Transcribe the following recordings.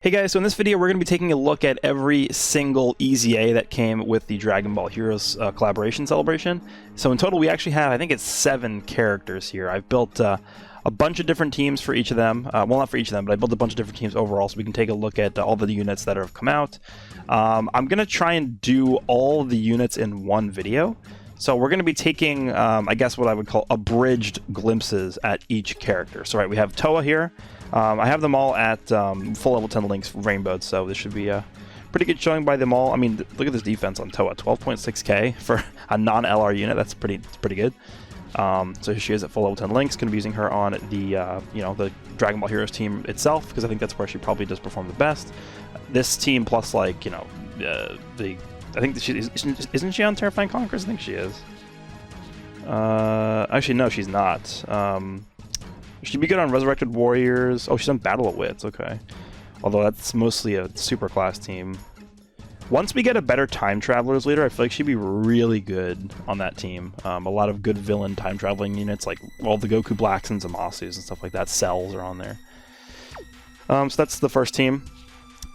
Hey guys, so in this video we're going to be taking a look at every single EZA that came with the Dragon Ball Heroes collaboration celebration. So in total we actually have, I think it's 7 characters here. I've built a bunch of different teams for each of them. Well, not for each of them, but I built a bunch of different teams overall so we can take a look at all the units that have come out. I'm going to try and do all the units in one video. So we're going to be taking, I guess what I would call abridged glimpses at each character. So right, we have Towa here. I have them all at full level 10 links rainbowed, so this should be a pretty good showing by them all. I mean, look at this defense on Towa, 12.6k for a non-LR unit. That's pretty good. So here she is at full level 10 links. Going to be using her on the the Dragon Ball Heroes team itself because I think that's where she probably does perform the best. This team plus I think isn't she on Terrifying Conquerors? I think she is. Actually, no, she's not. She'd be good on Resurrected Warriors. Oh, she's on Battle of Wits, okay. Although that's mostly a super class team. Once we get a better Time Travelers leader, I feel like she'd be really good on that team. A lot of good villain time traveling units, like all the Goku Blacks and Zamasus and stuff like that. Cells are on there. So that's the first team.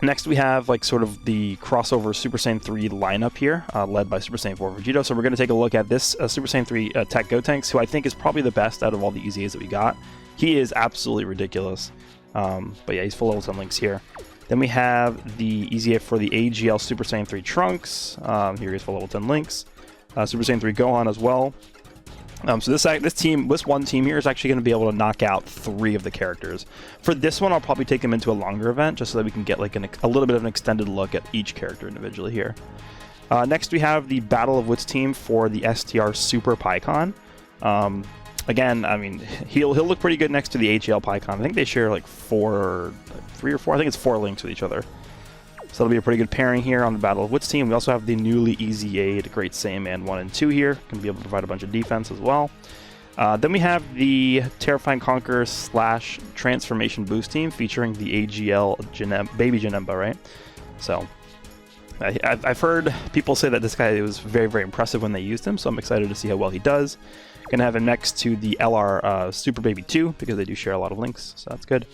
Next we have sort of the crossover Super Saiyan 3 lineup here, led by Super Saiyan 4 Vegito. So we're going to take a look at this Super Saiyan 3 Tech Gotenks, who I think is probably the best out of all the EZAs that we got. He is absolutely ridiculous. But yeah, he's full level 10 links here. Then we have the EZA for the AGL Super Saiyan 3 Trunks. Here he is full level 10 links. Super Saiyan 3 Gohan as well. So this one team here is actually going to be able to knock out 3 of the characters. For this one, I'll probably take them into a longer event just so that we can get a little bit of an extended look at each character individually here. Next, we have the Battle of Wits team for the STR Super Pycon. Again, I mean, he'll look pretty good next to the HL Pycon. I think they share 3 or 4. I think it's 4 links with each other. So that'll be a pretty good pairing here on the Battle of Wits team. We also have the newly EZA'd Great Saiyan 1 and 2 here. Going to be able to provide a bunch of defense as well. Then we have the Terrifying Conquerors / Transformation Boost team featuring the AGL Baby Janemba, right? So I've heard people say that this guy was very, very impressive when they used him, so I'm excited to see how well he does. Gonna have him next to the LR Super Baby 2 because they do share a lot of links, so that's good.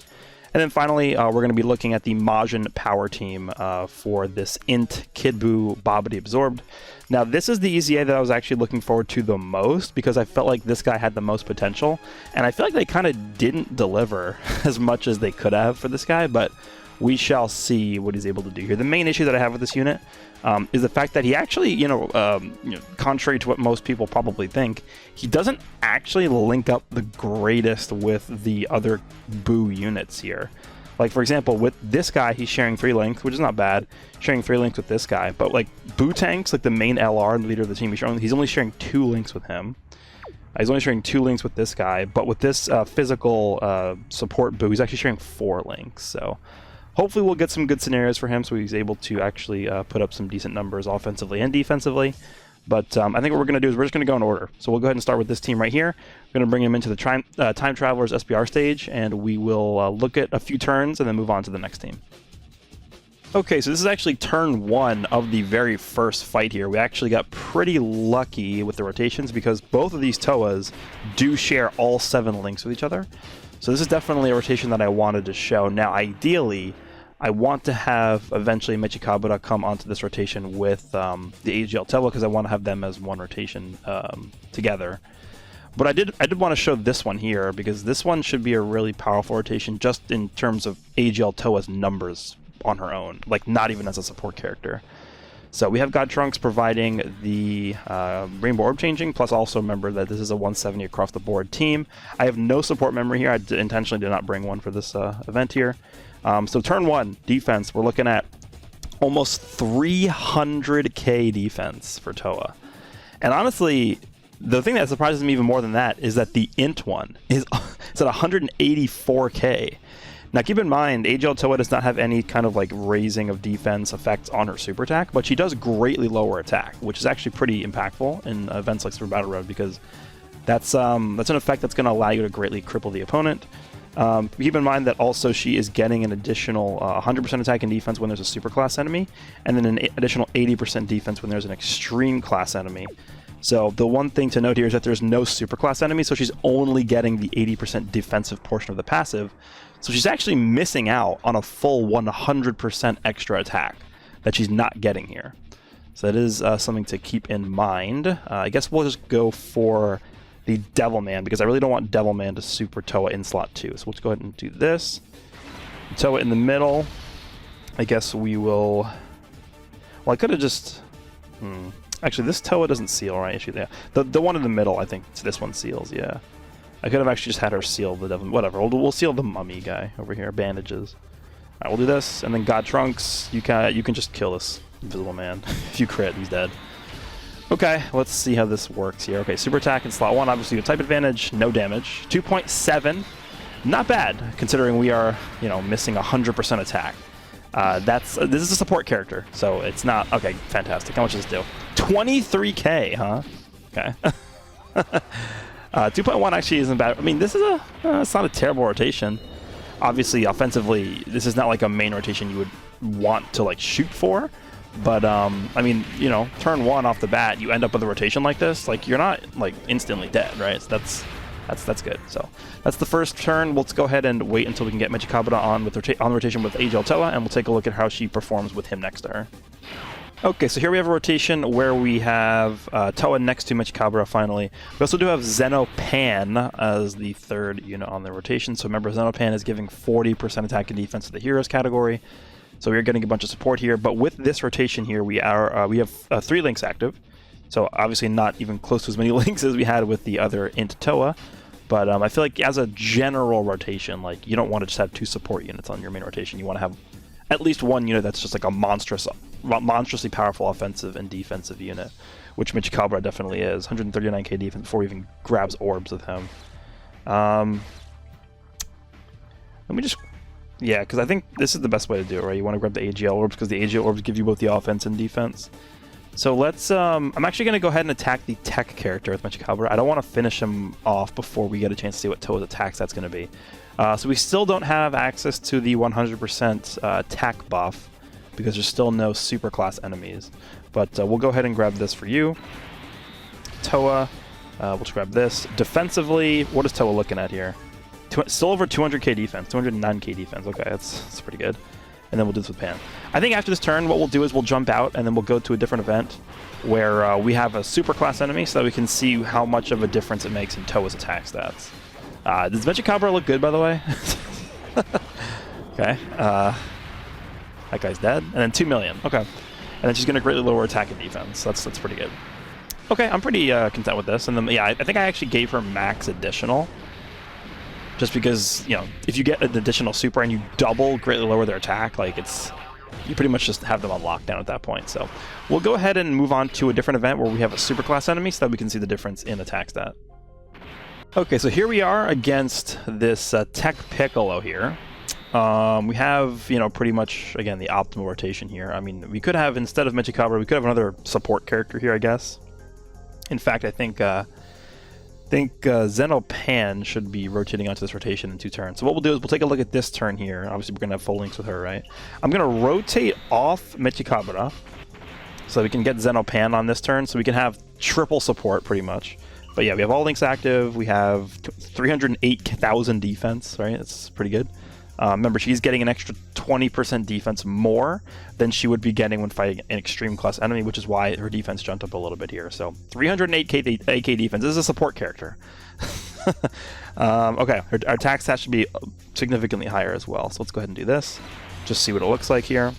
And then finally, we're going to be looking at the Majin Power team for this Int Kid Buu Babidi Absorbed. Now, this is the EZA that I was actually looking forward to the most because I felt like this guy had the most potential, and I feel like they kind of didn't deliver as much as they could have for this guy, but we shall see what he's able to do here. The main issue that I have with this unit is the fact that he actually, contrary to what most people probably think, he doesn't actually link up the greatest with the other Buu units here. Like, for example, with this guy, he's sharing 3 links, which is not bad, sharing 3 links with this guy. But, Buu Tanks, the main LR and the leader of the team, he's only sharing 2 links with him. He's only sharing 2 links with this guy, but with this physical support Buu, he's actually sharing 4 links, so hopefully we'll get some good scenarios for him so he's able to actually put up some decent numbers offensively and defensively. But I think what we're going to do is we're just going to go in order. So we'll go ahead and start with this team right here. We're going to bring him into the Time Travelers SPR stage, and we will look at a few turns and then move on to the next team. Okay, so this is actually turn 1 of the very first fight here. We actually got pretty lucky with the rotations because both of these Towas do share all 7 links with each other. So this is definitely a rotation that I wanted to show. Now, ideally, I want to have eventually Mechikabura come onto this rotation with the AGL Towa because I want to have them as one rotation together. But I did want to show this one here because this one should be a really powerful rotation just in terms of AGL Towa's numbers on her own, not even as a support character. So we have God Trunks providing the Rainbow Orb changing, plus also remember that this is a 170 across the board team. I have no support memory here. I intentionally did not bring one for this event here. So turn 1, defense, we're looking at almost 300k defense for Towa. And honestly, the thing that surprises me even more than that is that the Int one is it's at 184k. Now keep in mind, AGL Towa does not have any kind of raising of defense effects on her super attack, but she does greatly lower attack, which is actually pretty impactful in events like Super Battle Road because that's an effect that's going to allow you to greatly cripple the opponent. Keep in mind that also she is getting an additional 100% attack and defense when there's a super class enemy, and then an additional 80% defense when there's an extreme class enemy. So the one thing to note here is that there's no superclass enemy, so she's only getting the 80% defensive portion of the passive. So she's actually missing out on a full 100% extra attack that she's not getting here. So that is something to keep in mind. I guess we'll just go for the Devilman, because I really don't want Devilman to super Towa in slot 2. So let's go ahead and do this. Towa in the middle. I guess we will... Well, I could have just... Actually, this Towa doesn't seal, right? Actually, yeah. The one in the middle, I think this one seals, yeah. I could have actually just had her seal the Devil... Whatever, we'll seal the mummy guy over here. Bandages. Alright, we'll do this, and then God Trunks, you can just kill this Invisible Man. If you crit, he's dead. Okay, let's see how this works here. Okay, super attack in slot 1, obviously a type advantage, no damage. 2.7, not bad, considering we are, you know, missing 100% attack. This is a support character, so it's not... Okay, fantastic. How much does this do? 23k, huh? Okay. 2.1 actually isn't bad. I mean, this is it's not a terrible rotation. Obviously, offensively, this is not like a main rotation you would want to, like, shoot for. But, I mean, you know, turn 1 off the bat, you end up with a rotation like this, like, you're not, like, instantly dead, right? So that's good. So that's the first turn. Let's go ahead and wait until we can get Mechikabra on the rotation with AGL Towa, and we'll take a look at how she performs with him next to her. Okay, so here we have a rotation where we have Towa next to Mechikabra, finally. We also do have Xenopan as the third unit on the rotation. So remember, Xenopan is giving 40% attack and defense to the heroes category. So we're getting a bunch of support here. But with this rotation here, we have 3 links active. So obviously not even close to as many links as we had with the other Int Towa. But I feel like as a general rotation, like, you don't want to just have 2 support units on your main rotation. You want to have at least 1 unit that's just like a monstrously powerful offensive and defensive unit, which Mechikabra definitely is. 139k defense before he even grabs orbs with him. Let me just... Yeah, because I think this is the best way to do it, right? You want to grab the AGL orbs, because the AGL orbs give you both the offense and defense. So let's... I'm actually going to go ahead and attack the tech character with Mechikabra. I don't want to finish him off before we get a chance to see what Towa's attack set's going to be. So we still don't have access to the 100% attack buff, because there's still no super class enemies. But we'll go ahead and grab this for you. Towa, we'll just grab this. Defensively, what is Towa looking at here? Still over 200k defense, 209k defense. Okay, that's pretty good. And then we'll do this with Pan. I think after this turn, what we'll do is we'll jump out, and then we'll go to a different event where we have a super class enemy, so that we can see how much of a difference it makes in Towa's attack stats. Does Mechikabra look good, by the way? Okay. That guy's dead. And then 2 million. Okay. And then she's going to greatly lower attack and defense. That's pretty good. Okay, I'm pretty content with this. And then, yeah, I think I actually gave her max additional. Just because, you know, if you get an additional super and you double greatly lower their attack, like, you pretty much just have them on lockdown at that point. So we'll go ahead and move on to a different event where we have a super class enemy so that we can see the difference in attack stat. Okay, so here we are against this Tech Piccolo here. We have, you know, pretty much, again, the optimal rotation here. I mean, we could have, instead of Mechikabra, we could have another support character here, I guess. In fact, I think Xenopan should be rotating onto this rotation in 2 turns. So what we'll do is we'll take a look at this turn here. Obviously, we're going to have full links with her, right? I'm going to rotate off Mechikabra so we can get Xenopan on this turn, so we can have triple support, pretty much. But yeah, we have all links active. We have 308,000 defense, right? That's pretty good. Remember, she's getting an extra 20% defense more than she would be getting when fighting an extreme class enemy, which is why her defense jumped up a little bit here. So 308k defense. This is a support character. Okay, our attack stat should be significantly higher as well. So let's go ahead and do this. Just see what it looks like here.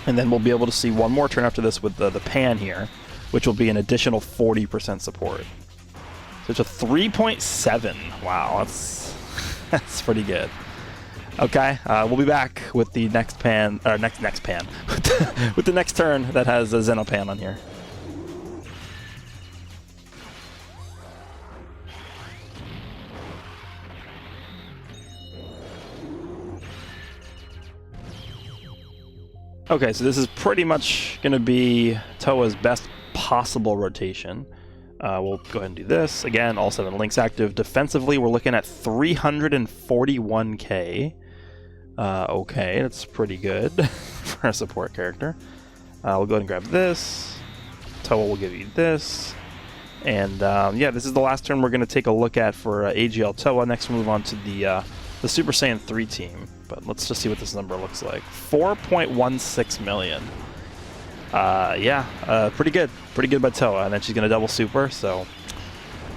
And then we'll be able to see one more turn after this with the Pan here, which will be an additional 40% support. So it's a 3.7. Wow, that's pretty good. Okay, we'll be back with the next pan, or next pan, with the next turn that has a Xenopan on here. Okay, so this is pretty much going to be Towa's best possible rotation. We'll go ahead and do this. Again, all 7 links active. Defensively, we're looking at 341k. Okay, that's pretty good for a support character. We'll go ahead and grab this. Towa will give you this. And yeah, this is the last turn we're going to take a look at for AGL Towa. Next, we'll move on to the the Super Saiyan 3 team, but let's just see what this number looks like. 4.16 million. Yeah, pretty good. Pretty good by Towa, and then she's going to double super, so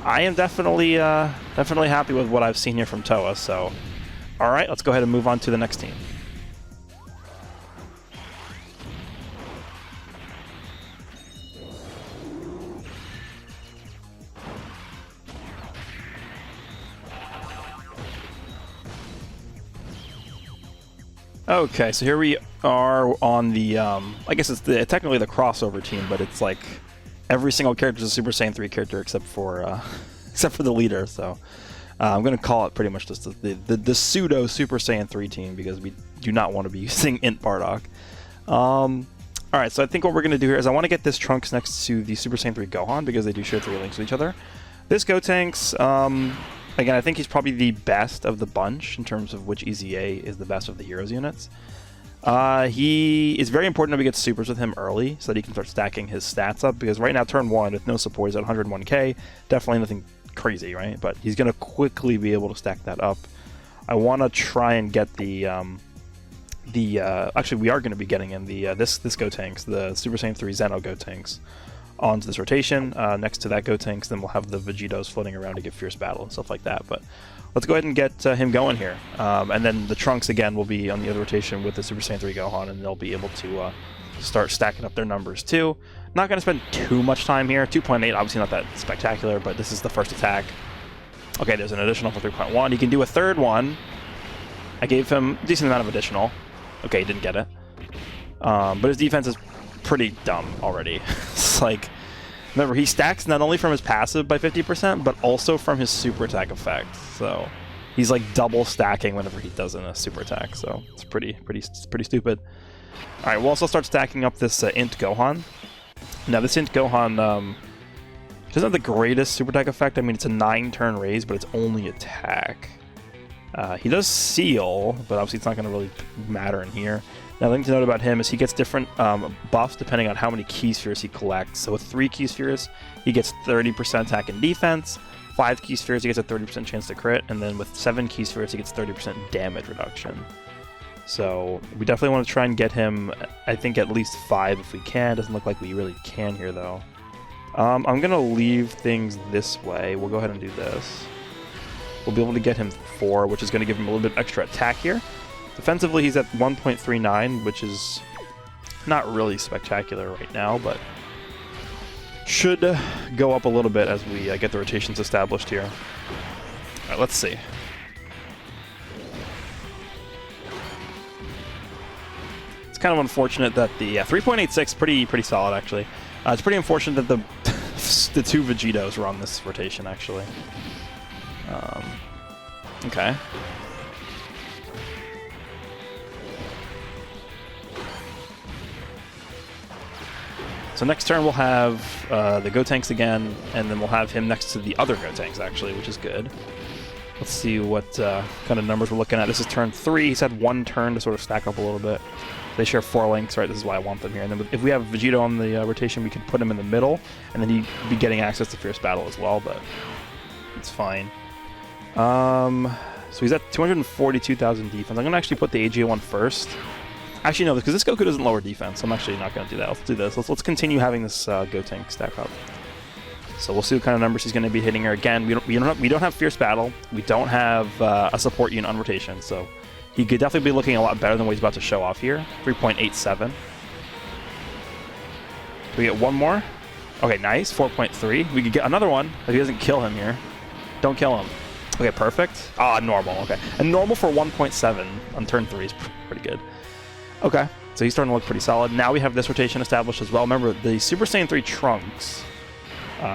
I am definitely happy with what I've seen here from Towa, so alright, let's go ahead and move on to the next team. Okay, so here we are on the, I guess it's technically the crossover team, but it's like every single character is a Super Saiyan 3 character except for the leader, so I'm going to call it pretty much just the pseudo Super Saiyan 3 team because we do not want to be using Int Bardock. Alright, so I think what we're going to do here is I want to get this Trunks next to the Super Saiyan 3 Gohan because they do share 3 links with each other. This Gotenks, again, I think he's probably the best of the bunch in terms of which EZA is the best of the Heroes units. He is very important that we get supers with him early so that he can start stacking his stats up, because right now, turn 1, with no support, he's at 101k. Definitely nothing crazy, right? But he's going to quickly be able to stack that up. I want to try and get actually, we are going to be getting in this Gotenks, the Super Saiyan 3 Zeno Gotenks, onto this rotation. Next to that Gotenks, then we'll have the Vegetos floating around to get Fierce Battle and stuff like that. But let's go ahead and get him going here. And then the Trunks, again, will be on the other rotation with the Super Saiyan 3 Gohan, and they'll be able to start stacking up their numbers too. Not going to spend too much time here. 2.8, obviously not that spectacular, but this is the first attack. Okay, there's an additional for 3.1. He can do a third one. I gave him a decent amount of additional. Okay, he didn't get it. But his defense is pretty dumb already. It's like, remember, he stacks not only from his passive by 50%, but also from his super attack effect. So he's like double stacking whenever he does in a super attack. So it's pretty stupid. All right, we'll also start stacking up this Int Gohan. Now this Int Gohan doesn't have the greatest super attack effect. I mean, it's a 9-turn raise, but it's only attack. He does seal, but obviously it's not going to really matter in here. Now, the thing to note about him is he gets different buffs depending on how many Key Spheres he collects. So with 3 Key Spheres, he gets 30% attack and defense. 5 Key Spheres, he gets a 30% chance to crit. And then with 7 Key Spheres, he gets 30% damage reduction. So we definitely want to try and get him, I think, at least 5 if we can. Doesn't look like we really can here, though. I'm going to leave things this way. We'll go ahead and do this. We'll be able to get him 4, which is going to give him a little bit extra attack here. Defensively, he's at 1.39, which is not really spectacular right now, but should go up a little bit as we get the rotations established here. All right, let's see. It's kind of unfortunate that the 3.86 pretty solid actually. It's pretty unfortunate that the 2 Vegetos were on this rotation actually. Okay. So next turn we'll have the Gotenks again, and then we'll have him next to the other Gotenks actually, which is good. Let's see what kind of numbers we're looking at. This is turn 3. He's had 1 turn to sort of stack up a little bit. They share 4 links, right? This is why I want them here. And then if we have Vegito on the rotation, we could put him in the middle, and then he'd be getting access to Fierce Battle as well, but it's fine. So he's at 242,000 defense. I'm going to actually put the AGA one first. Actually, no, because this Goku doesn't lower defense, so I'm actually not going to do that. Let's do this. Let's continue having this Gotenk stack up. So we'll see what kind of numbers he's going to be hitting here. Again, we don't have Fierce Battle. We don't have a support unit on rotation, so he could definitely be looking a lot better than what he's about to show off here. 3.87. Do we get one more? Okay, nice. 4.3. We could get another one if he doesn't kill him here. Don't kill him. Okay, perfect. Ah, normal. Okay. And normal for 1.7 on turn 3 is pretty good. Okay, so he's starting to look pretty solid. Now we have this rotation established as well. Remember, the Super Saiyan 3 Trunks,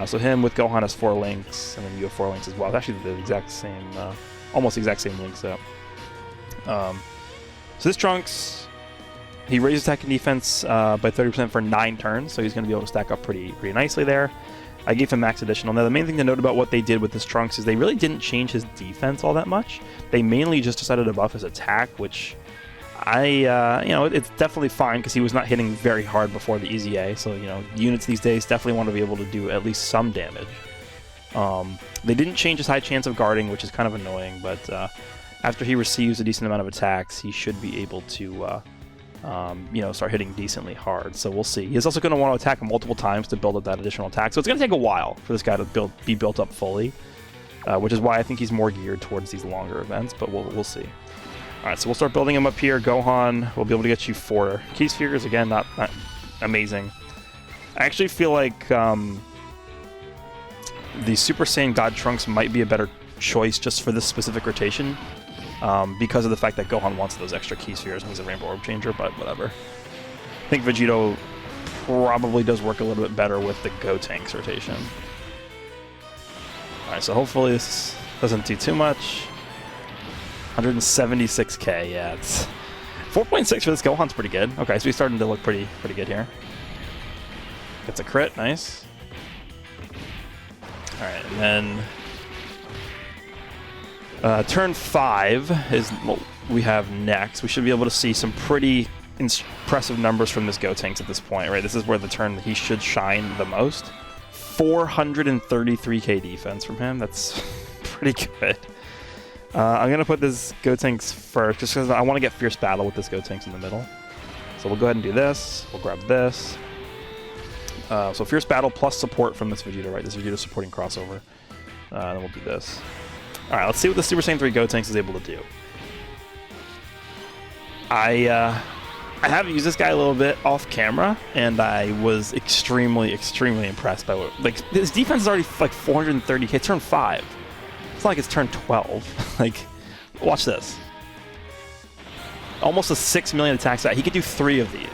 so him with Gohan has 4 links, and then you have 4 links as well. It's actually the exact same, almost the exact same link set. So this Trunks, he raises attack and defense by 30% for 9 turns, so he's going to be able to stack up pretty nicely there. I gave him max additional. Now, the main thing to note about what they did with this Trunks is they really didn't change his defense all that much. They mainly just decided to buff his attack, which it's definitely fine because he was not hitting very hard before the EZA. So, units these days definitely want to be able to do at least some damage. They didn't change his high chance of guarding, which is kind of annoying, but after he receives a decent amount of attacks, he should be able to, you know, start hitting decently hard. So we'll see. He's also going to want to attack him multiple times to build up that additional attack. So it's going to take a while for this guy to be built up fully, which is why I think he's more geared towards these longer events. But we'll see. All right, so we'll start building him up here. Gohan, we'll be able to get you 4 key spheres again. Not amazing. I actually feel like the Super Saiyan God Trunks might be a better choice just for this specific rotation, because of the fact that Gohan wants those extra key spheres and he's a Rainbow Orb Changer, but whatever. I think Vegito probably does work a little bit better with the Gotenks rotation. Alright, so hopefully this doesn't do too much. 176k, yeah, it's 4.6 for this Gohan's pretty good. Okay, so he's starting to look pretty good here. Gets a crit, nice. Alright, and then turn 5 is what we have next. We should be able to see some pretty impressive numbers from this Gotenks at this point, right? This is where the turn he should shine the most. 433k defense from him. That's pretty good. I'm going to put this Gotenks first, just because I want to get Fierce Battle with this Gotenks in the middle. So we'll go ahead and do this. We'll grab this. So Fierce Battle plus support from this Vegeta, right? This Vegeta supporting crossover. Then we'll do this. Alright, let's see what the Super Saiyan 3 Gotenks is able to do. I have used this guy a little bit off camera, and I was extremely impressed by what... Like, his defense is already like 430k, turn 5. It's not like it's turn 12. Like, watch this. Almost a 6 million attack stat. He could do 3 of these.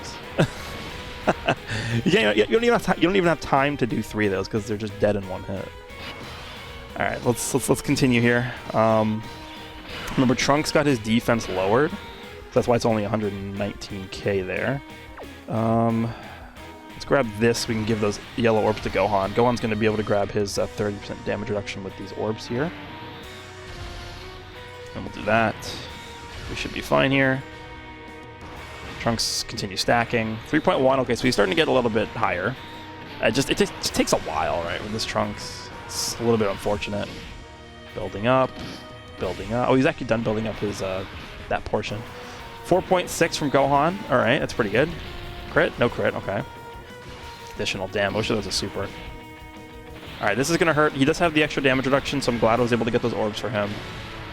you don't even have time to do 3 of those because they're just dead in one hit. All right, let's continue here. Remember, Trunks got his defense lowered, so that's why it's only 119k there. Let's grab this. We can give those yellow orbs to Gohan. Gohan's going to be able to grab his 30% damage reduction with these orbs here. And we'll do that. We should be fine here. Trunks continue stacking. 3.1, okay, so he's starting to get a little bit higher. It just takes a while, right, with this Trunks. It's a little bit unfortunate. Building up. Oh, he's actually done building up his that portion. 4.6 from Gohan. All right, that's pretty good. Crit? No crit, okay. Additional damage. I wish there was a super. All right, this is going to hurt. He does have the extra damage reduction, so I'm glad I was able to get those orbs for him.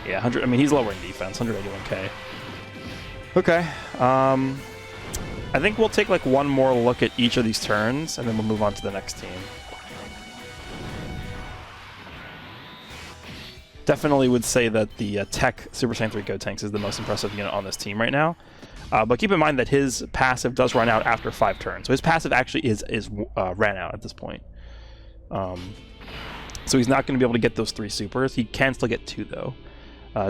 Yeah, 100. I mean, he's lowering defense, 181k. Okay. I think we'll take like one more look at each of these turns, and then we'll move on to the next team. Definitely would say that the Tech Super Saiyan 3 Gotenks is the most impressive unit on this team right now. But keep in mind that his passive does run out after 5 turns. So his passive actually is ran out at this point. So he's not going to be able to get those 3 supers. He can still get 2 though.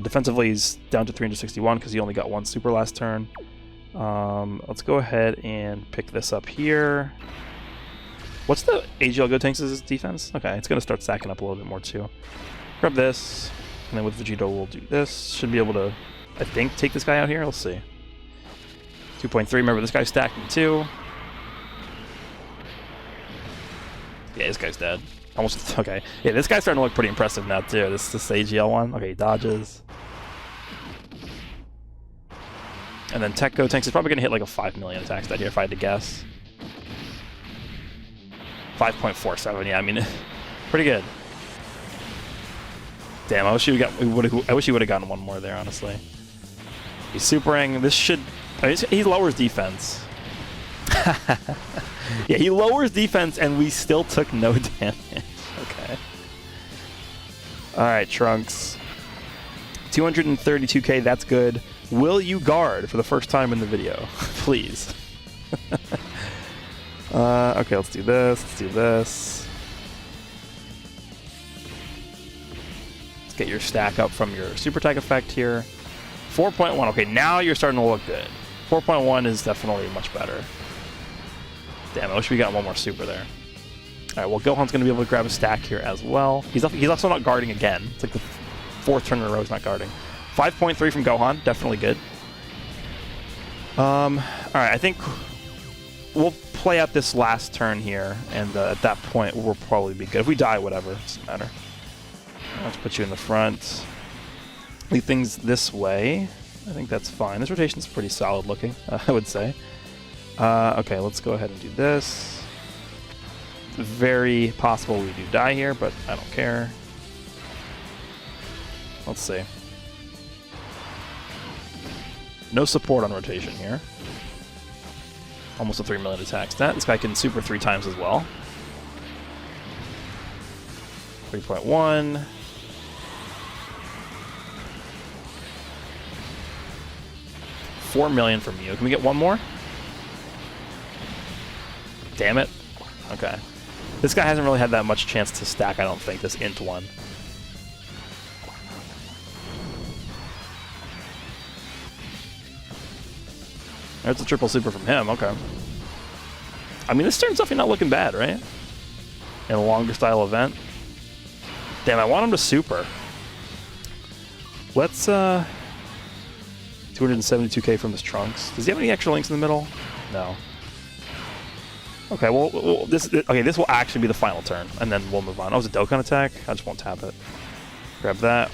Defensively, he's down to 361 because he only got 1 super last turn. Let's go ahead and pick this up here. What's the AGL Gotenks' defense? Okay, it's going to start stacking up a little bit more too. Grab this, and then with Vegito we'll do this. Should be able to, I think, take this guy out here. Let's see. 2.3, remember this guy's stacking too. Yeah, this guy's dead. Almost, okay. Yeah, this guy's starting to look pretty impressive now too. This AGL one. Okay, he dodges. And then Tech Gotenks is probably going to hit like a 5 million attack stat here if I had to guess. 5.47, yeah, I mean, pretty good. Damn, I wish he would have gotten one more there, honestly. He's supering. This should... I mean, he lowers defense. Yeah, he lowers defense, and we still took no damage. Okay. Alright, Trunks. 232k, that's good. Will you guard for the first time in the video? Please. Okay, let's do this. Let's do this. Get your stack up from your super tag effect here. 4.1. Okay, now you're starting to look good. 4.1 is definitely much better. Damn, I wish we got one more super there. Alright, well, Gohan's going to be able to grab a stack here as well. He's also not guarding again. It's like the 4th turn in a row he's not guarding. 5.3 from Gohan. Definitely good. Alright, I think we'll play out this last turn here, and at that point we'll probably be good. If we die, whatever. It doesn't matter. Let's put you in the front. leave things this way. I think that's fine. This rotation's pretty solid looking, I would say. Okay, let's go ahead and do this. It's very possible we do die here, but I don't care. Let's see. No support on rotation here. Almost a 3 million attack stat. This guy can super 3 times as well. 3.1. $4 million from you. Can we get one more? Damn it. Okay. This guy hasn't really had that much chance to stack, I don't think, this int one. There's a triple super from him, okay. I mean, this turn's definitely not looking bad, right? In a longer style event. Damn, I want him to super. Let's, 272k from his trunks. Does he have any extra links in the middle? No. Okay, well, this will actually be the final turn, and then we'll move on. Oh, it was a Dokkan attack? I just won't tap it. Grab that.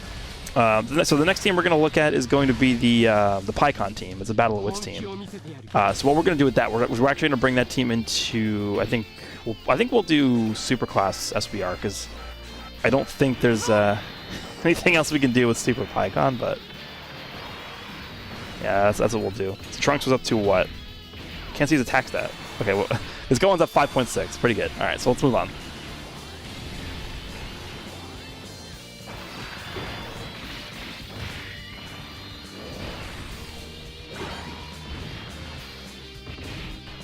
So the next team we're going to look at is going to be the PyCon team. It's a Battle of Wits team. So what we're going to do with that, we're actually going to bring that team into, I think we'll do Superclass SBR, because I don't think there's anything else we can do with Super PyCon, but yeah, that's what we'll do. So Trunks was up to what? Can't see his attack stat. Okay, well, his Gohan's up 5.6. Pretty good. All right, so let's move on.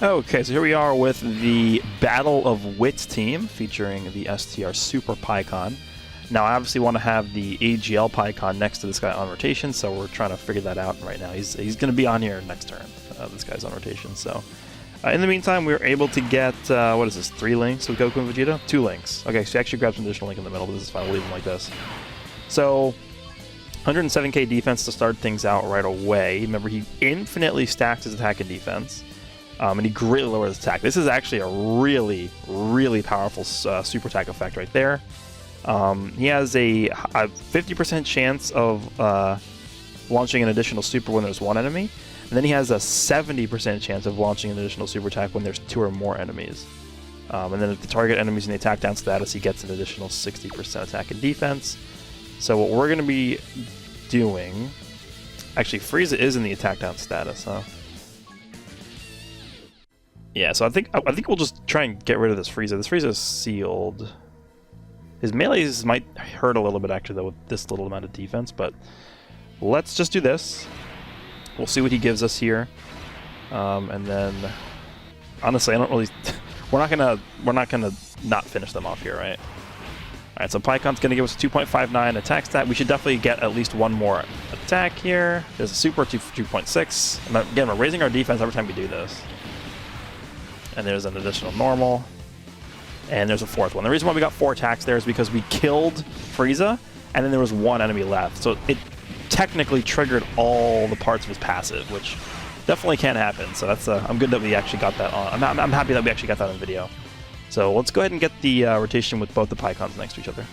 Okay, so here we are with the Battle of Wits team featuring the STR Super PyCon. Now, I obviously want to have the AGL PyCon next to this guy on rotation, so we're trying to figure that out right now. He's going to be on here next turn. This guy's on rotation, so... in the meantime, we were able to get, what is this, 3 links with Goku and Vegeta? 2 links. Okay, so he actually grabbed an additional link in the middle, but this is fine. We'll leave him like this. So, 107k defense to start things out right away. Remember, he infinitely stacks his attack and defense, and he greatly lowers his attack. This is actually a really, really powerful super attack effect right there. He has a 50% chance of launching an additional super when there's 1 enemy. And then he has a 70% chance of launching an additional super attack when there's 2 or more enemies. And then if the target enemy's in the attack down status, he gets an additional 60% attack and defense. So what we're going to be doing... Actually, Frieza is in the attack down status, huh? Yeah, so I think we'll just try and get rid of this Frieza. This Frieza is sealed. His melees might hurt a little bit, actually, though, with this little amount of defense, but let's just do this. We'll see what he gives us here, and then honestly, I don't really. we're not gonna not finish them off here, right? All right, so PyCon's gonna give us a 2.59 attack stat. We should definitely get at least 1 more attack here. There's a super 2.6. And again, we're raising our defense every time we do this. And there's an additional normal, and there's a 4th one. The reason why we got 4 attacks there is because we killed Frieza, and then there was 1 enemy left. So it technically triggered all the parts of his passive, which definitely can't happen. So that's I'm good that we actually got that on. I'm happy that we actually got that on video. So let's go ahead and get the rotation with both the PyCons next to each other.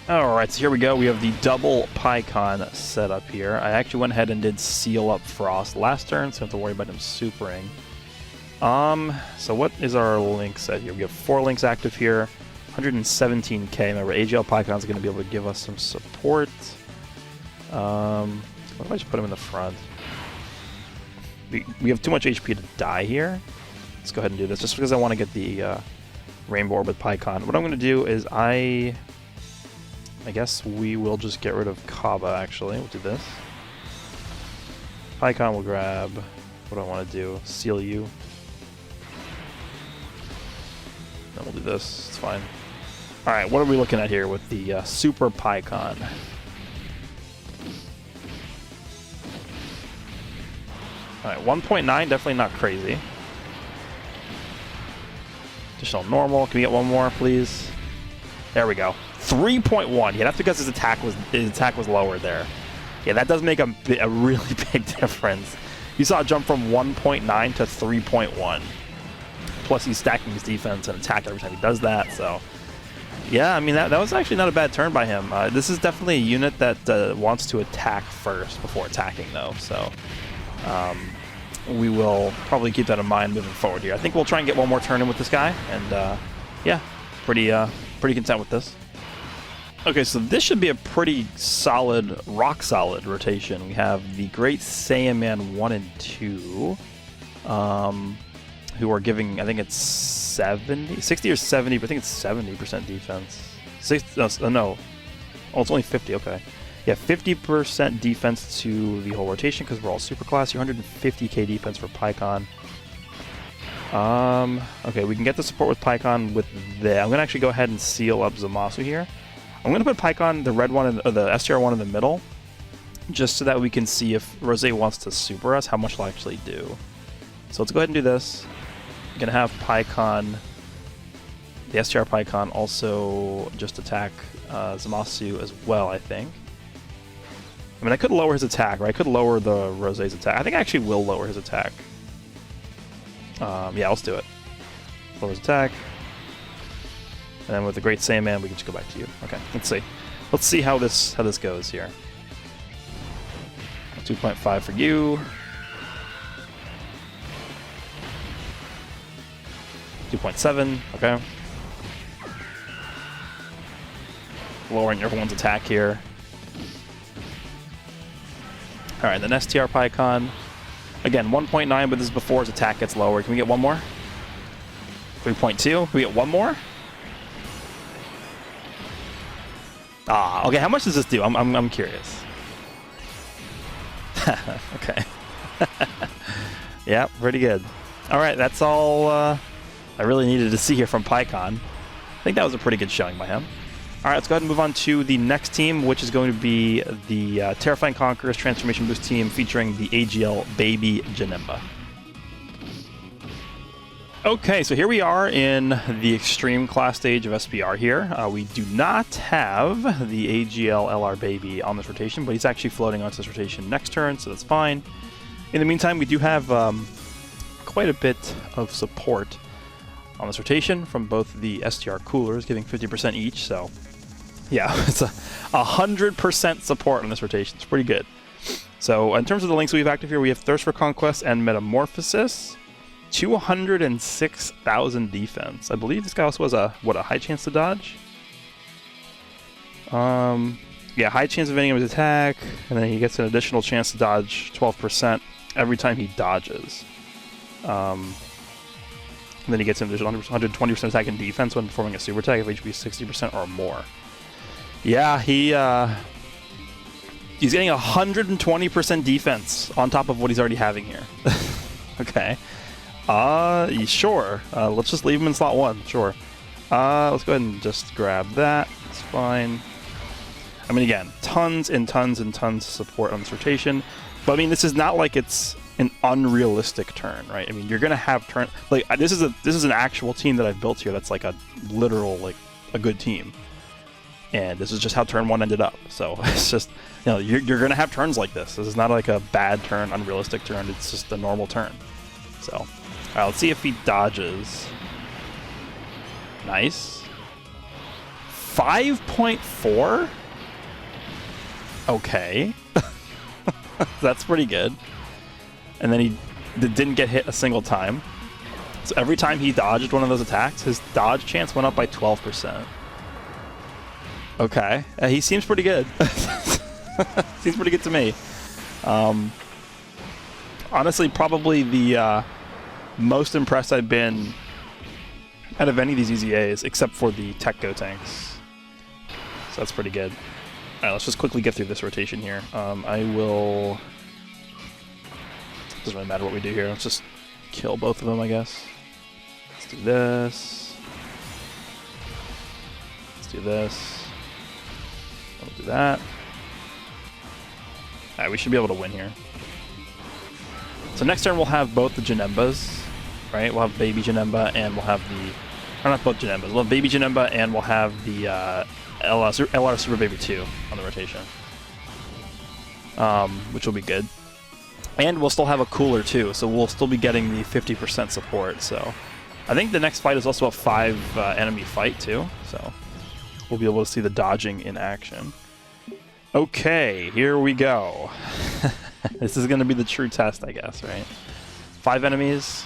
Alright, so here we go. We have the double PyCon set up here. I actually went ahead and did seal up Frost last turn, so I don't have to worry about him supering. So what is our link set here? We have 4 links active here. 117k. Remember, AGL PyCon is going to be able to give us some support. What if I just put him in the front? We have too much HP to die here. Let's go ahead and do this, just because I want to get the Rainbow Orb with PyCon. What I'm going to do is I guess we will just get rid of Kaba, actually. We'll do this. PyCon will grab... What do I want to do? Seal you. Then we'll do this. It's fine. Alright, what are we looking at here with the Super PyCon? Alright, 1.9, definitely not crazy. Additional normal. Can we get 1 more, please? There we go. 3.1. Yeah, that's because his attack was lower there. Yeah, that does make a really big difference. You saw it jump from 1.9 to 3.1. Plus, he's stacking his defense and attack every time he does that, so Yeah, I mean, that was actually not a bad turn by him. This is definitely a unit that wants to attack first before attacking, though, so we will probably keep that in mind moving forward here. I think we'll try and get one more turn in with this guy, and yeah, pretty content with this. Okay, so this should be a pretty solid, rock-solid rotation. We have the Great Saiyan Man 1 and 2, who are giving, I think it's 60 or 70, but I think it's 70% defense. No. Oh, it's only 50, okay. Yeah, 50% defense to the whole rotation because we're all super class. 150k defense for Pycon. Okay, we can get the support with Pycon with that. I'm going to actually go ahead and seal up Zamasu here. I'm going to put Pycon, the red one, or the STR one in the middle, just so that we can see if Rose wants to super us, how much it'll actually do. So let's go ahead and do this. I'm going to have Pycon, the STR Pycon, also just attack Zamasu as well, I think. I mean, I could lower his attack, right? I could lower the Rose's attack. I think I actually will lower his attack. Yeah, let's do it. Lower his attack. And then with the Great Saiyan Man, we can just go back to you. Okay, let's see. Let's see how this goes here. 2.5 for you. 2.7, okay. Lowering everyone's attack here. Alright, then STR Pycon. Again, 1.9, but this is before his attack gets lower. Can we get one more? 3.2. Can we get one more? Ah, okay, how much does this do? I'm curious. Okay. Yeah, pretty good. Alright, that's all I really needed to see here from Pycon. I think that was a pretty good showing by him. Alright, let's go ahead and move on to the next team, which is going to be the Terrifying Conquerors Transformation Boost team featuring the AGL Baby Janemba. Okay, so here we are in the Extreme class stage of SPR here. We do not have the AGL LR Baby on this rotation, but he's actually floating onto this rotation next turn, so that's fine. In the meantime, we do have quite a bit of support on this rotation from both the STR coolers, giving 50% each, so yeah, it's 100% support on this rotation. It's pretty good. So in terms of the links we have active here, we have Thirst for Conquest and Metamorphosis. 206,000 defense. I believe this guy also has a high chance to dodge? Yeah, high chance of ending his attack, and then he gets an additional chance to dodge 12% every time he dodges. And then he gets an additional 120% attack and defense when performing a super attack if HP 60% or more. Yeah, he's getting 120% defense on top of what he's already having here. Okay. Sure. Let's just leave him in slot 1. Sure. Let's go ahead and just grab that. It's fine. I mean, again, tons and tons and tons of support on this rotation. But, I mean, this is not like it's an unrealistic turn, right? I mean, you're going to have turn... Like, this is an actual team that I've built here that's like a literal, like, a good team. And this is just how turn 1 ended up. So, it's just... You know, you're going to have turns like this. This is not like a bad turn, unrealistic turn. It's just a normal turn. So... Alright, let's see if he dodges. Nice. 5.4? Okay. That's pretty good. And then he didn't get hit a single time. So every time he dodged one of those attacks, his dodge chance went up by 12%. Okay. He seems pretty good. Seems pretty good to me. Honestly, probably the... most impressed I've been out of any of these EZAs, except for the Tech Go tanks. So that's pretty good. Alright, let's just quickly get through this rotation here. I will... Doesn't really matter what we do here. Let's just kill both of them, I guess. Let's do this. Let's do this. We'll do that. Alright, we should be able to win here. So next turn we'll have both the Janembas, right? We'll have Baby Janemba and we'll have the... Or not both Janembas. We'll have Baby Janemba and we'll have the LR Super Baby 2 on the rotation. Which will be good. And we'll still have a cooler too, so we'll still be getting the 50% support, so... I think the next fight is also a 5 enemy fight too, so... we'll be able to see the dodging in action. Okay, here we go. This is going to be the true test, I guess, right? 5 enemies.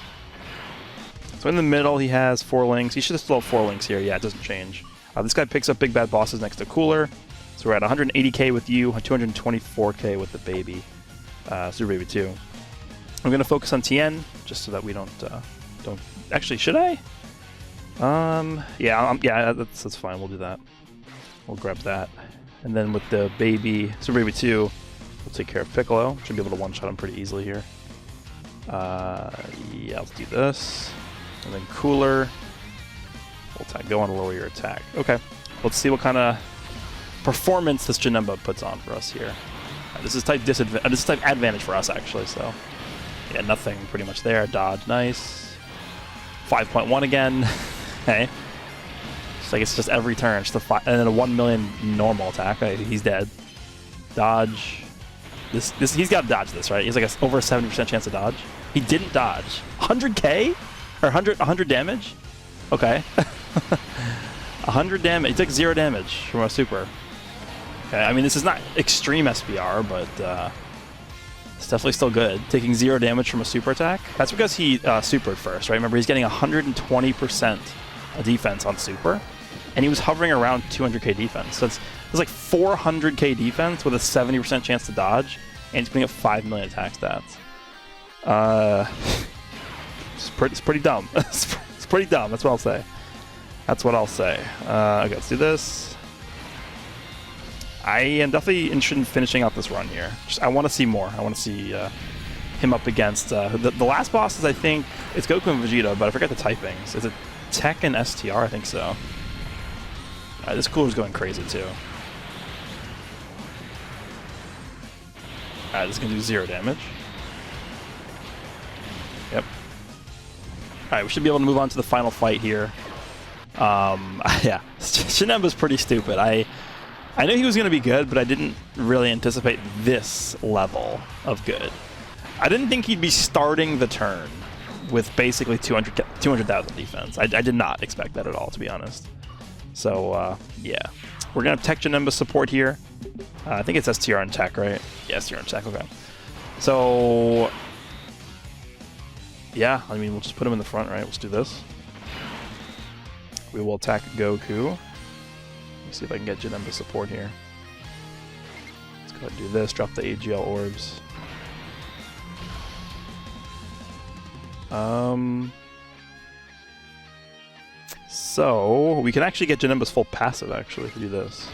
So in the middle, he has 4 links. He should have still have 4 links here. Yeah, it doesn't change. This guy picks up big bad bosses next to Cooler. So we're at 180k with you, 224k with the baby, Super Baby 2. I'm going to focus on Tien, just so that we don't... Actually, should I? Yeah, that's fine. We'll do that. We'll grab that. And then with the baby, Super Baby 2, we'll take care of Piccolo. Should be able to one-shot him pretty easily here. Yeah, let's do this. And then Cooler. We'll attack. Go on to lower your attack. Okay. Let's see what kind of performance this Janemba puts on for us here. This is type disadvantage. This is type advantage for us, actually, so... Yeah, nothing pretty much there. Dodge, nice. 5.1 again. Hey. It's like it's just every turn. Just a and then a 1 million normal attack. Right, he's dead. Dodge. This he's got to dodge this, right? He's like over a 70% chance to dodge. He didn't dodge. 100k? Or 100 damage? Okay. 100 damage. He took 0 damage from a super. Okay, I mean, this is not extreme SBR, but it's definitely still good. Taking 0 damage from a super attack. That's because he supered first, right? Remember, he's getting 120% defense on super, and he was hovering around 200k defense. So it's like 400k defense with a 70% chance to dodge, and he's putting up 5 million attack stats. It's pretty dumb. It's pretty dumb. That's what I'll say. That's what I'll say. Okay, let's do this. I am definitely interested in finishing out this run here. I want to see more. I want to see him up against... the last bosses, I think... It's Goku and Vegeta, but I forget the typings. Is it Tech and STR? I think so. Alright, this Cooler's going crazy, too. Alright, this is going to do 0 damage. Yep. Alright, we should be able to move on to the final fight here. Yeah. Janemba's pretty stupid. I knew he was going to be good, but I didn't really anticipate this level of good. I didn't think he'd be starting the turn with basically 200,000 defense. I did not expect that at all, to be honest. So, yeah. We're going to Tech Janemba support here. I think it's STR and Tech, right? Yeah, STR and Tech, okay. So, yeah, I mean, we'll just put him in the front, right? Let's do this. We will attack Goku. Let's see if I can get Janemba support here. Let's go ahead and do this. Drop the AGL orbs. So we can actually get Janemba's full passive actually if we do this.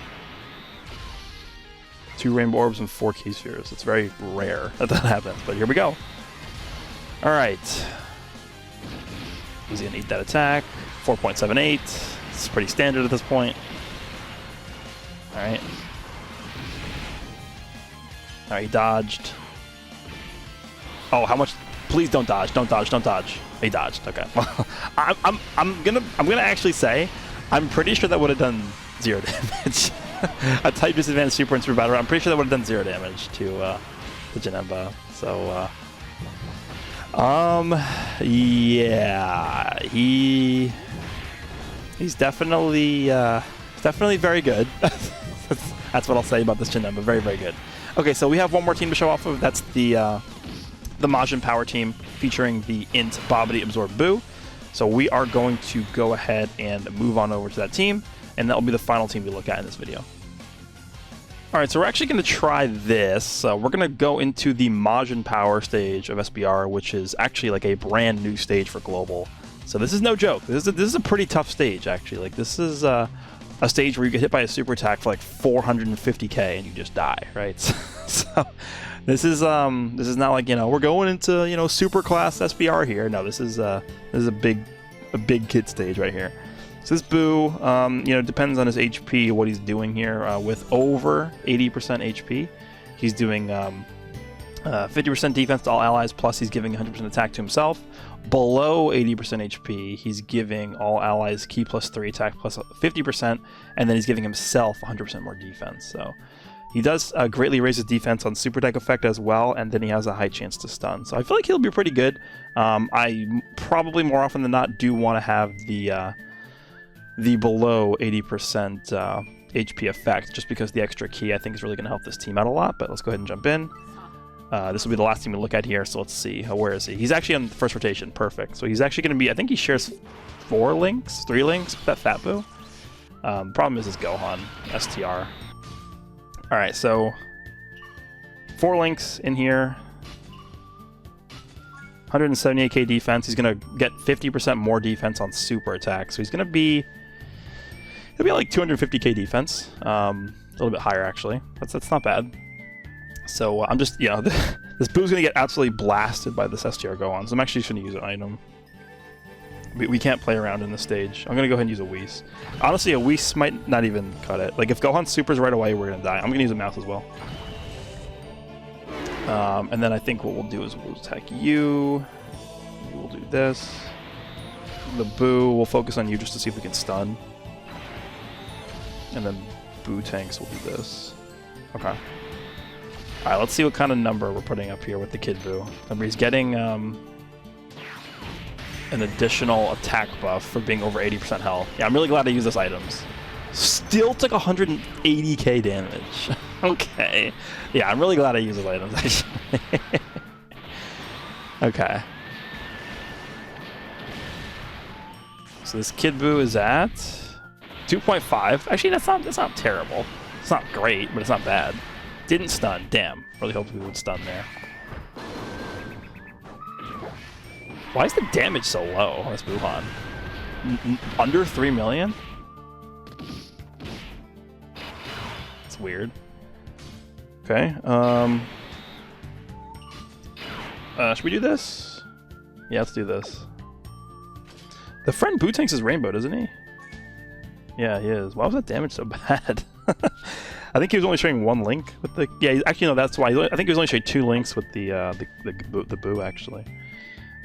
2 rainbow orbs and 4 key spheres. It's very rare that happens, but here we go. All right. He's gonna eat that attack. 4.78. It's pretty standard at this point. Alright. Alright, he dodged. Oh, how much? Please don't dodge. Don't dodge. Don't dodge. He dodged. Okay. I'm gonna actually say I'm pretty sure that would have done 0 damage. A type disadvantage super and super battle. I'm pretty sure that would have done 0 damage to Janemba. So yeah, he's definitely very good. That's what I'll say about this Janemba. Very, very good. Okay, so we have one more team to show off of. That's the Majin Power team featuring the Int Bobbity Absorb Boo. So we are going to go ahead and move on over to that team, and that will be the final team we look at in this video. Alright, so we're actually going to try this. We're going to go into the Majin Power stage of SBR, which is actually like a brand new stage for Global. So this is no joke. This is a pretty tough stage, actually. Like, this is a stage where you get hit by a super attack for like 450k and you just die, right? So this is not like, you know, we're going into, you know, super class SBR here. No, this is a big kid stage right here. So this Boo, you know, depends on his HP, what he's doing here. With over 80% HP, he's doing 50% defense to all allies, plus he's giving 100% attack to himself. Below 80% HP, he's giving all allies key plus 3 attack plus 50%, and then he's giving himself 100% more defense. So he does greatly raise his defense on super attack effect as well, and then he has a high chance to stun. So I feel like he'll be pretty good. I probably more often than not do want to have the the below 80% HP effect, just because the extra key I think is really going to help this team out a lot. But let's go ahead and jump in. This will be the last team we look at here, so let's see. Where is he? He's actually on the first rotation. Perfect. So he's actually going to be, I think he shares 3 links with that Fat Boo. Problem is Gohan, STR. Alright, so 4 links in here. 178k defense. He's going to get 50% more defense on super attack. So he's going to be... He'll be like 250k defense. A little bit higher, actually. That's not bad. So I'm just, this Boo's going to get absolutely blasted by this STR Gohan. So I'm actually just going to use an item. We can't play around in this stage. I'm going to go ahead and use a Whis. Honestly, a Whis might not even cut it. Like, if Gohan supers right away, we're going to die. I'm going to use a mouse as well. And then I think what we'll do is we'll attack you. We'll do this. The Boo, we'll focus on you just to see if we can stun. And then Boo tanks will do this. Okay. Alright, let's see what kind of number we're putting up here with the Kid Boo. Remember, he's getting an additional attack buff for being over 80% health. Yeah, I'm really glad I used those items. Still took 180k damage. Okay. Yeah, I'm really glad I used those items, actually. Okay. So this Kid Boo is at 2.5. Actually, that's not terrible. It's not great, but it's not bad. Didn't stun. Damn. Really hoped we would stun there. Why is the damage so low on this Wuhan? Under 3 million? It's weird. Okay. Should we do this? Yeah, let's do this. The friend Boo tanks is rainbow, doesn't he? Yeah, he is. Why was that damage so bad? I think he was only showing 1 link with the... Yeah, actually, no, that's why. I think he was only showing 2 links with the Boo, actually.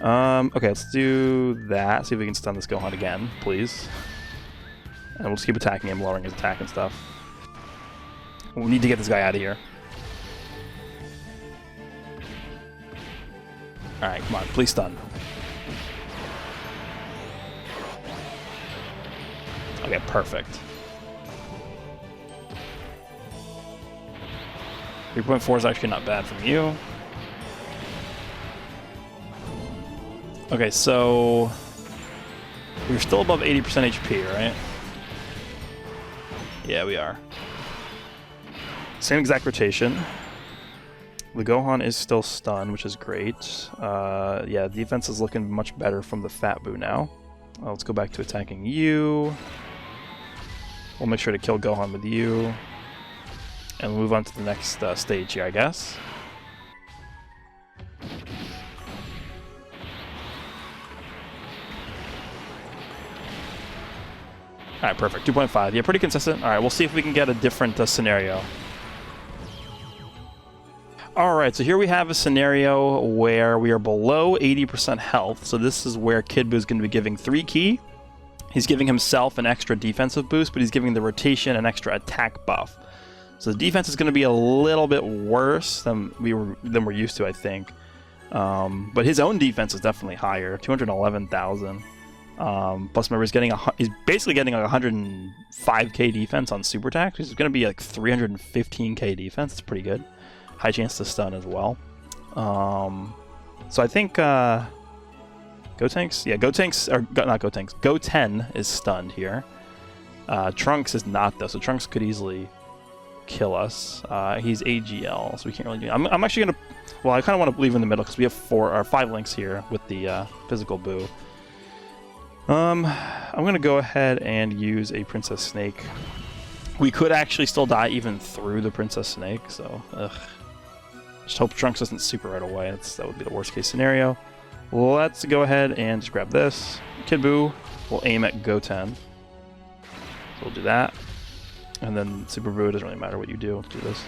Okay, let's do that. See if we can stun this Gohan again, please. And we'll just keep attacking him, lowering his attack and stuff. We need to get this guy out of here. Alright, come on, please stun. Okay, perfect. 3.4 is actually not bad from you. Okay, so we're still above 80% HP, right? Yeah, we are. Same exact rotation. The Gohan is still stunned, which is great. Yeah, defense is looking much better from the Fat Boo now. Let's go back to attacking you. We'll make sure to kill Gohan with you. And we'll move on to the next stage here, I guess. Alright, perfect. 2.5. Yeah, pretty consistent. Alright, we'll see if we can get a different scenario. Alright, so here we have a scenario where we are below 80% health. So this is where Kid Boo is going to be giving 3 ki. He's giving himself an extra defensive boost, but he's giving the rotation an extra attack buff. So the defense is going to be a little bit worse than we're used to, I think. But his own defense is definitely higher, 211,000. Plus, remember, he's basically getting like 105k defense on super attack. He's going to be like 315k defense. It's pretty good. High chance to stun as well. So I think Gotenks, yeah, Gotenks, or not Gotenks, Goten is stunned here. Trunks is not though, so Trunks could easily kill us. He's AGL, so we can't really do. I'm actually gonna. Well, I kind of want to leave in the middle because we have 4 or 5 links here with the physical Boo. I'm gonna go ahead and use a Princess Snake. We could actually still die even through the Princess Snake, so just hope Trunks doesn't super right away. That would be the worst case scenario. Let's go ahead and just grab this. Kid Boo will aim at Goten. So we'll do that. And then Super Boo, it doesn't really matter what you do. Let's do this.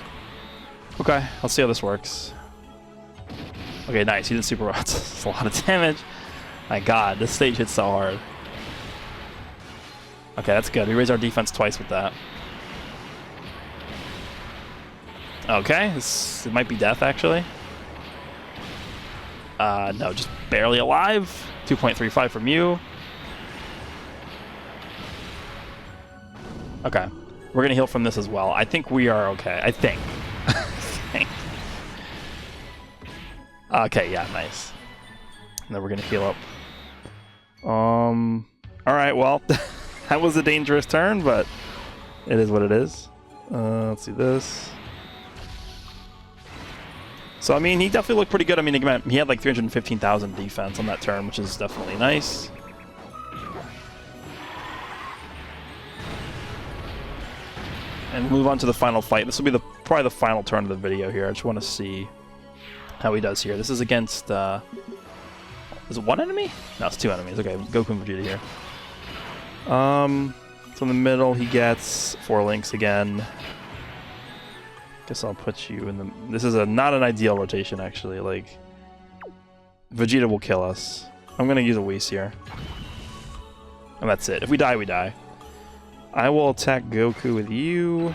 Okay, let's see how this works. Okay, nice. He did super well. That's a lot of damage. My god, this stage hits so hard. Okay, that's good. We raised our defense twice with that. Okay, it might be death, actually. No, just barely alive. 2.35 from you. Okay. We're gonna heal from this as well. I think we are okay. I think. Okay, yeah, nice. And then we're gonna heal up. Alright, well, that was a dangerous turn, but it is what it is. Let's see this. So, I mean, he definitely looked pretty good. I mean, he had like 315,000 defense on that turn, which is definitely nice. And we'll move on to the final fight. This will be probably the final turn of the video here. I just want to see how he does here. This is against... is it one enemy? No, it's two enemies. Okay, Goku and Vegeta here. So in the middle, he gets 4 links again. Guess I'll put you in the... This is not an ideal rotation, actually. Like, Vegeta will kill us. I'm going to use a Whis here. And that's it. If we die, we die. I will attack Goku with you.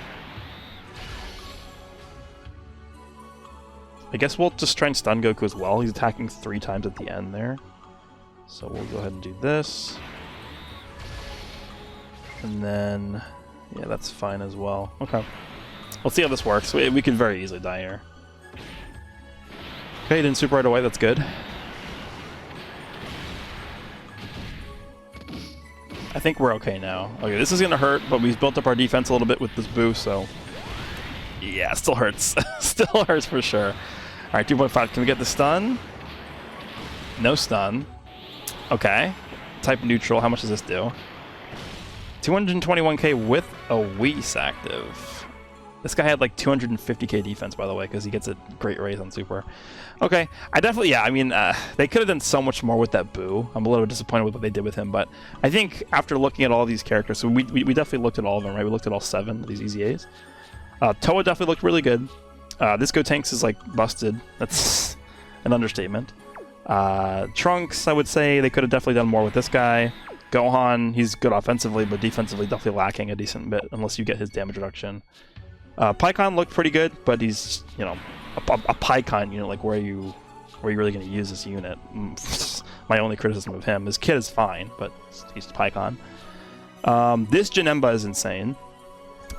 I guess we'll just try and stun Goku as well. He's attacking 3 times at the end there. So we'll go ahead and do this. And then... yeah, that's fine as well. Okay. Let's see how this works. We could very easily die here. Okay, didn't super right away. That's good. I think we're okay now. Okay, this is going to hurt, but we've built up our defense a little bit with this boost, so... yeah, still hurts. Still hurts for sure. Alright, 2.5. Can we get the stun? No stun. Okay. Type neutral. How much does this do? 221k with a Whis active. This guy had like 250k defense, by the way, because he gets a great raise on super. Okay, I definitely, yeah, I mean, they could have done so much more with that Boo. I'm a little disappointed with what they did with him, but I think after looking at all these characters, so we definitely looked at all of them, right? We looked at all 7 of these EZAs. Towa definitely looked really good. This Gotenks is like busted. That's an understatement. Trunks, I would say they could have definitely done more with this guy. Gohan, he's good offensively, but defensively definitely lacking a decent bit, unless you get his damage reduction. Pikkon looked pretty good, but he's, you know, a Pikkon unit, like where are you really going to use this unit? My only criticism of him. His kit is fine, but he's Pikkon. This Janemba is insane.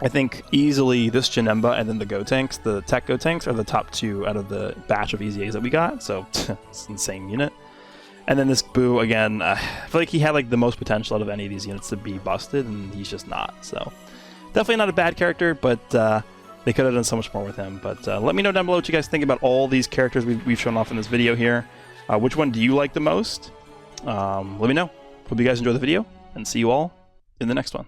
I think easily this Janemba and then the Gotenks, the Tech Gotenks, are the top 2 out of the batch of EZAs that we got, so it's an insane unit. And then this Boo, again, I feel like he had like the most potential out of any of these units to be busted, and he's just not, so... definitely not a bad character, but they could have done so much more with him. But let me know down below what you guys think about all these characters we've shown off in this video here. Which one do you like the most? Let me know. Hope you guys enjoy the video, and see you all in the next one.